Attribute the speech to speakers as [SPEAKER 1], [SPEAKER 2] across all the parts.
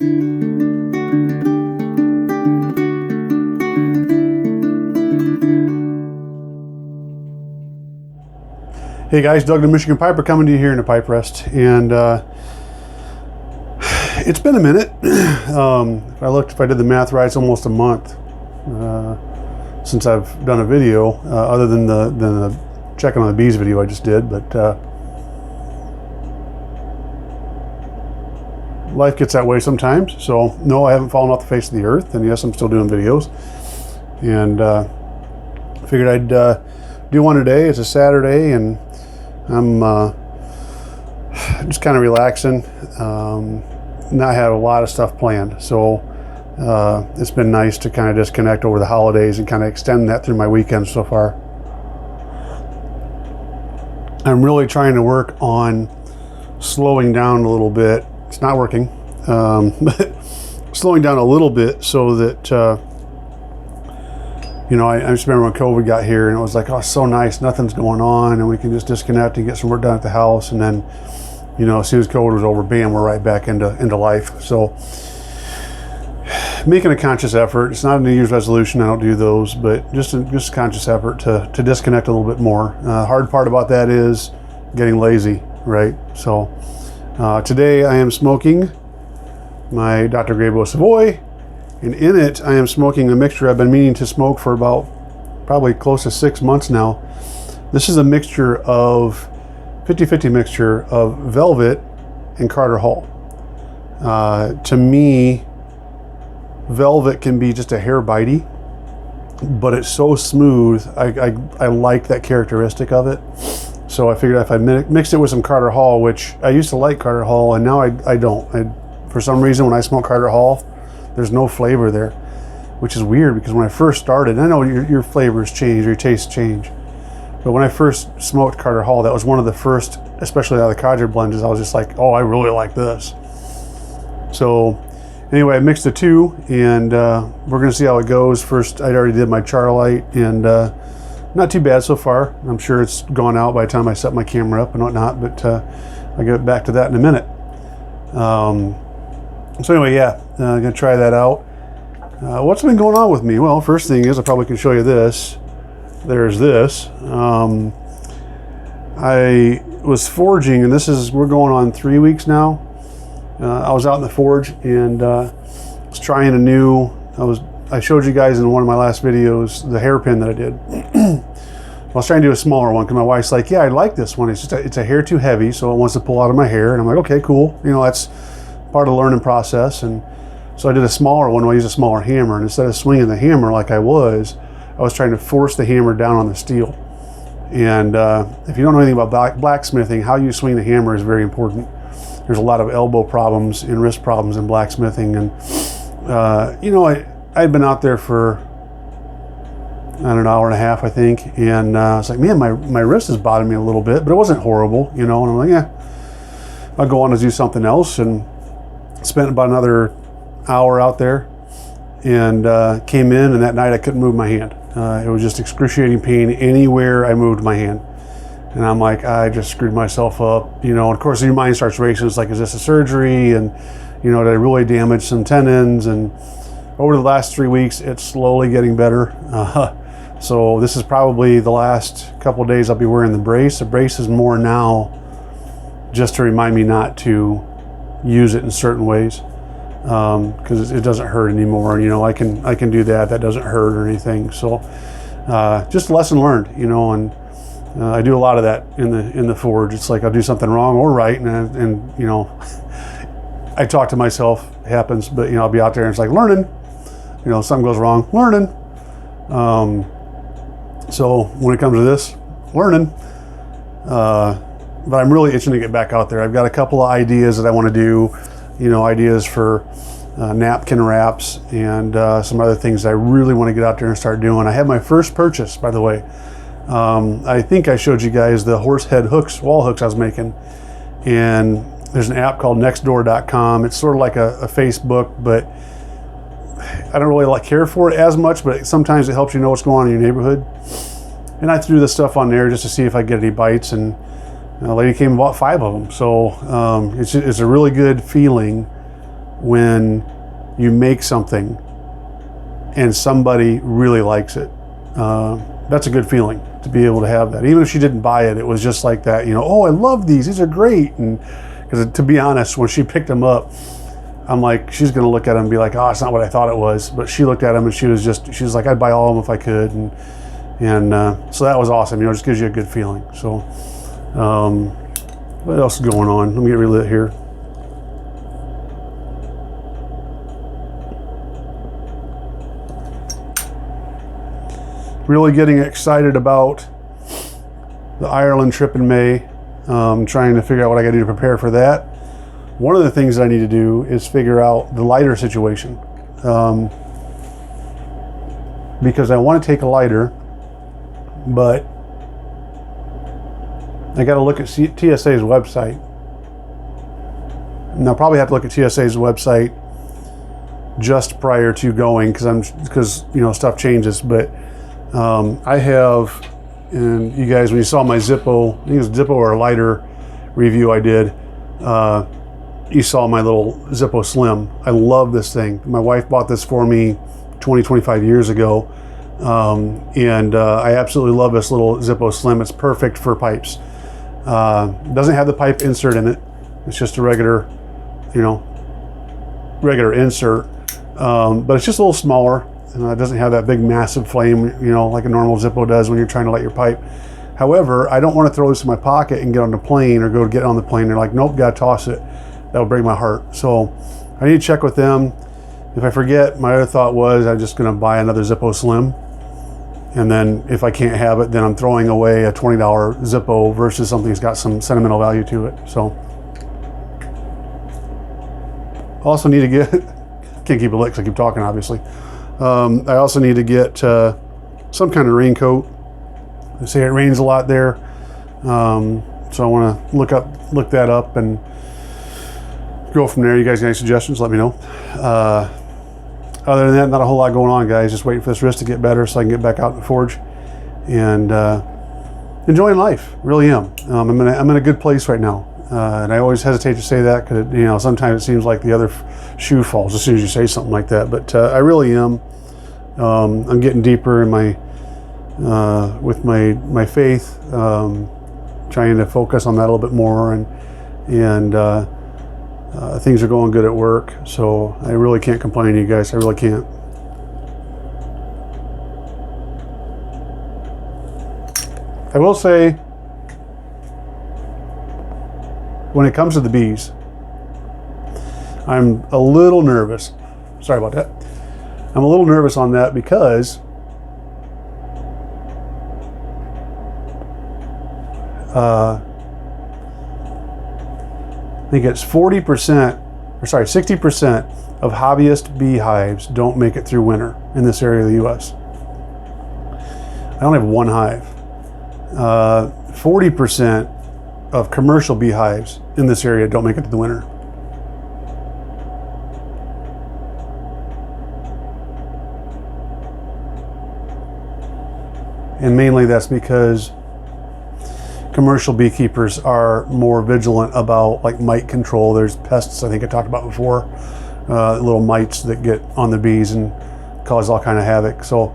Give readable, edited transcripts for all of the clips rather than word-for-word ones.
[SPEAKER 1] Hey guys, Doug the Michigan Piper coming to you here in the Pipe Rest, and it's been a minute. If I did the math right, it's almost a month since I've done a video, other than the checking on the bees video I just did. But life gets that way sometimes. So no, I haven't fallen off the face of the earth, and yes, I'm still doing videos. And figured I'd do one today. It's a Saturday, and I'm just kind of relaxing. Not had a lot of stuff planned, so it's been nice to kind of disconnect over the holidays and kind of extend that through my weekends so far. I'm really trying to work on slowing down a little bit. It's not working, but slowing down a little bit so that I just remember when COVID got here and it was like, oh, it's so nice, nothing's going on, and we can just disconnect and get some work done at the house. And then, as soon as COVID was over, bam, we're right back into life. So making a conscious effort. It's not a New Year's resolution, I don't do those, but just a conscious effort to disconnect a little bit more. Hard part about that is getting lazy, right? So today I am smoking my Dr. Grabois Savoy. And in it, I am smoking a mixture I've been meaning to smoke for about probably close to 6 months now. This is a mixture of 50-50 mixture of Velvet and Carter Hall. To me, Velvet can be just a hair bitey, but it's so smooth. I like that characteristic of it. So I figured if I mixed it with some Carter Hall, which I used to like Carter Hall, and now I don't. For some reason, when I smoke Carter Hall, there's no flavor there, which is weird because when I first started, I know your flavors change, your tastes change, but when I first smoked Carter Hall, that was one of the first, especially out of the Cadre blends, I was just like, oh, I really like this. So anyway, I mixed the two, and we're gonna see how it goes. First, I already did my Charlite, and not too bad so far. I'm sure it's gone out by the time I set my camera up and whatnot, but I'll get back to that in a minute. So anyway, yeah, I'm gonna try that out. What's been going on with me? Well, first thing is, I probably can show you this. There's this. I was forging, and we're going on 3 weeks now. I was out in the forge and was trying a new, I showed you guys in one of my last videos, the hairpin that I did. I was trying to do a smaller one because my wife's like, yeah, I like this one. It's just it's a hair too heavy, so it wants to pull out of my hair. And I'm like, okay, cool. That's part of the learning process. And so I did a smaller one where I used a smaller hammer, and instead of swinging the hammer like I was trying to force the hammer down on the steel. And if you don't know anything about blacksmithing, how you swing the hammer is very important. There's a lot of elbow problems and wrist problems in blacksmithing. And I'd been out there for an hour and a half, I think, and I was like, man, my wrist is bothering me a little bit, but it wasn't horrible, and I'm like, yeah, I'll go on to do something else. And spent about another hour out there, and came in, and that night I couldn't move my hand. It was just excruciating pain anywhere I moved my hand. And I'm like, I just screwed myself up, and of course your mind starts racing. It's like, is this a surgery? And did I really damage some tendons? And over the last 3 weeks, it's slowly getting better. So this is probably the last couple of days I'll be wearing the brace. The brace is more now just to remind me not to use it in certain ways, because it doesn't hurt anymore. I can do that. That doesn't hurt or anything. So just lesson learned, and I do a lot of that in the forge. It's like I'll do something wrong or right, and I talk to myself. It happens, but I'll be out there and it's like learning. Something goes wrong, learning. So when it comes to this, learning. But I'm really itching to get back out there. I've got a couple of ideas that I want to do, ideas for napkin wraps and some other things I really want to get out there and start doing. I have my first purchase, by the way. I think I showed you guys the horse head hooks, wall hooks I was making. And there's an app called nextdoor.com. It's sort of like a Facebook, but I don't really care for it as much, but sometimes it helps you know what's going on in your neighborhood. And I threw this stuff on there just to see if I get any bites, and a lady came and bought 5 of them. So it's a really good feeling when you make something and somebody really likes it. That's a good feeling to be able to have that. Even if she didn't buy it, it was just like that, you know, oh, I love these are great. And because to be honest, when she picked them up, I'm like, she's gonna look at them and be like, oh, it's not what I thought it was. But she looked at them and she was like, I'd buy all of them if I could. And so that was awesome, you know, it just gives you a good feeling. So what else is going on? Let me get relit here. Really getting excited about the Ireland trip in May. Trying to figure out what I got to do to prepare for that. One of the things that I need to do is figure out the lighter situation. Because I want to take a lighter, but I got to look at TSA's website. And I'll probably have to look at TSA's website just prior to going because you know, stuff changes. But I have, and you guys, when you saw my Zippo, I think it was Zippo or a lighter review I did, you saw my little Zippo Slim. I love this thing. My wife bought this for me 25 years ago. And I absolutely love this little Zippo Slim. It's perfect for pipes. Doesn't have the pipe insert in it. It's just a regular, you know, regular insert. But it's just a little smaller. It doesn't have that big massive flame, you know, like a normal Zippo does when you're trying to light your pipe. However, I don't want to throw this in my pocket and get on the plane or go to get on the plane. They're like, nope, gotta toss it. That would break my heart. So I need to check with them. If I forget, my other thought was I'm just gonna buy another Zippo Slim. And then if I can't have it, then I'm throwing away a $20 Zippo versus something that's got some sentimental value to it. So also need to get, can't keep it lit because I keep talking, obviously. I also need to get some kind of raincoat. They say it rains a lot there, so I want to look that up and go from there. You guys got any suggestions? Let me know. Other than that, not a whole lot going on, guys. Just waiting for this wrist to get better so I can get back out in the forge and enjoying life. Really am. I'm in a good place right now, and I always hesitate to say that because, you know, sometimes it seems like the other shoe falls as soon as you say something like that. But I really am. I'm getting deeper in my with my faith, trying to focus on that a little bit more, and things are going good at work. So I really can't complain to you guys. I really can't. I will say, when it comes to the bees, I'm a little nervous. Sorry about that. I'm a little nervous on that because I think it's 60% of hobbyist beehives don't make it through winter in this area of the U.S. I only have one hive. 40% of commercial beehives in this area don't make it to the winter. And mainly that's because commercial beekeepers are more vigilant about like mite control. There's pests I think I talked about before, little mites that get on the bees and cause all kind of havoc. So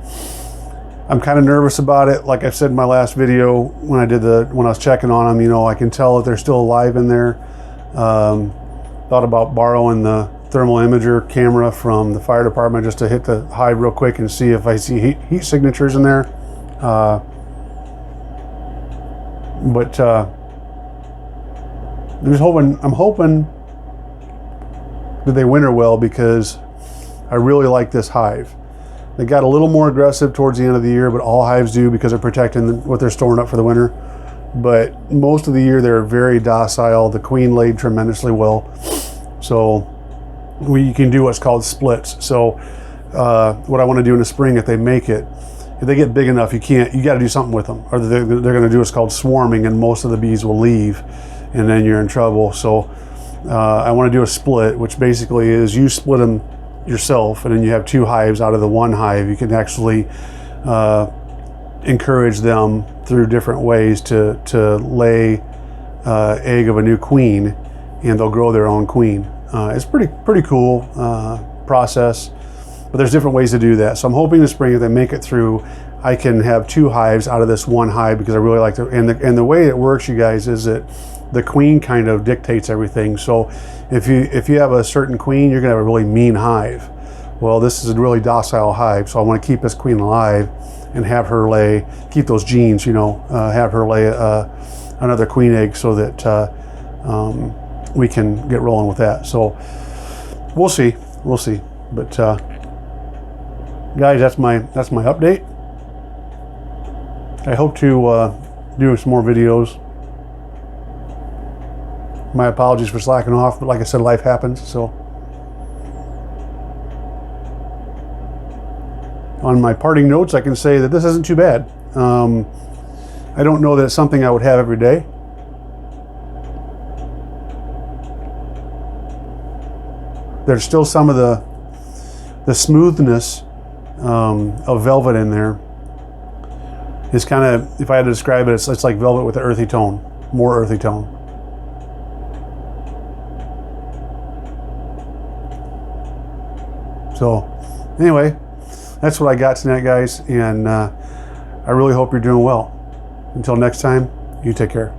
[SPEAKER 1] I'm kind of nervous about it. Like I said in my last video, when I was checking on them, you know, I can tell that they're still alive in there. Thought about borrowing the thermal imager camera from the fire department just to hit the hive real quick and see if I see heat signatures in there. But I'm hoping that they winter well because I really like this hive. They got a little more aggressive towards the end of the year, but all hives do because they're protecting what they're storing up for the winter. But most of the year they're very docile. The queen laid tremendously well. So you can do what's called splits. So what I want to do in the spring, if they make it, if they get big enough, you got to do something with them, or they're going to do what's called swarming, and most of the bees will leave, and then you're in trouble. So I want to do a split, which basically is you split them yourself, and then you have two hives out of the one hive. You can actually encourage them through different ways to lay egg of a new queen, and they'll grow their own queen. It's pretty cool process, but there's different ways to do that. So I'm hoping this spring, if they make it through, I can have 2 hives out of this 1 hive, because I really like the, and the way it works, you guys, is that the queen kind of dictates everything. So if you have a certain queen, you're gonna have a really mean hive. Well, this is a really docile hive, so I want to keep this queen alive and have her lay, keep those genes, you know, have her lay another queen egg, so that we can get rolling with that. So we'll see. But guys, that's my update. I hope to do some more videos. My apologies for slacking off, but like I said, life happens. So on my parting notes, I can say that this isn't too bad. I don't know that it's something I would have every day. There's still some of the smoothness of velvet in there. It's kind of, if I had to describe it, it's like velvet with an earthy tone, more earthy tone. So anyway, that's what I got tonight, guys, and I really hope you're doing well. Until next time, you take care.